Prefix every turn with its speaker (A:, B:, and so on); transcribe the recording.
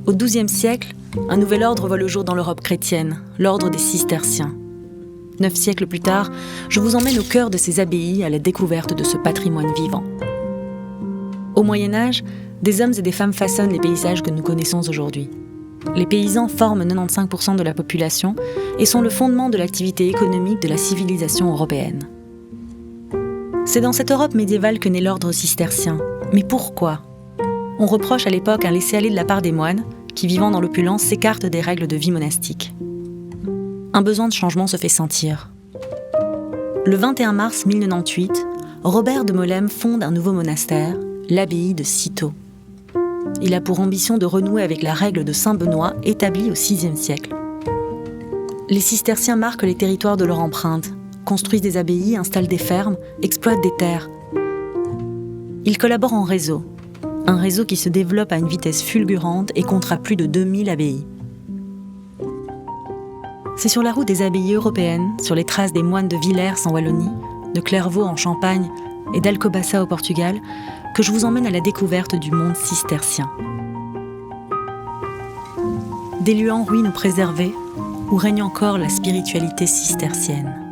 A: Au XIIe siècle, un nouvel ordre voit le jour dans l'Europe chrétienne, l'ordre des cisterciens. 9 siècles plus tard, je vous emmène au cœur de ces abbayes à la découverte de ce patrimoine vivant. Au Moyen-Âge, des hommes et des femmes façonnent les paysages que nous connaissons aujourd'hui. Les paysans forment 95% de la population et sont le fondement de l'activité économique de la civilisation européenne. C'est dans cette Europe médiévale que naît l'ordre cistercien. Mais pourquoi ? On reproche à l'époque un laisser-aller de la part des moines, qui vivant dans l'opulence s'écartent des règles de vie monastique. Un besoin de changement se fait sentir. Le 21 mars 1098, Robert de Molesme fonde un nouveau monastère, l'abbaye de Cîteaux. Il a pour ambition de renouer avec la règle de saint Benoît établie au VIe siècle. Les cisterciens marquent les territoires de leur empreinte, construisent des abbayes, installent des fermes, exploitent des terres. Ils collaborent en réseau, un réseau qui se développe à une vitesse fulgurante et comptera plus de 2000 abbayes. C'est sur la route des abbayes européennes, sur les traces des moines de Villers en Wallonie, de Clairvaux en Champagne et d'Alcobaça au Portugal, que je vous emmène à la découverte du monde cistercien. Des lieux en ruine ou préservés, où règne encore la spiritualité cistercienne.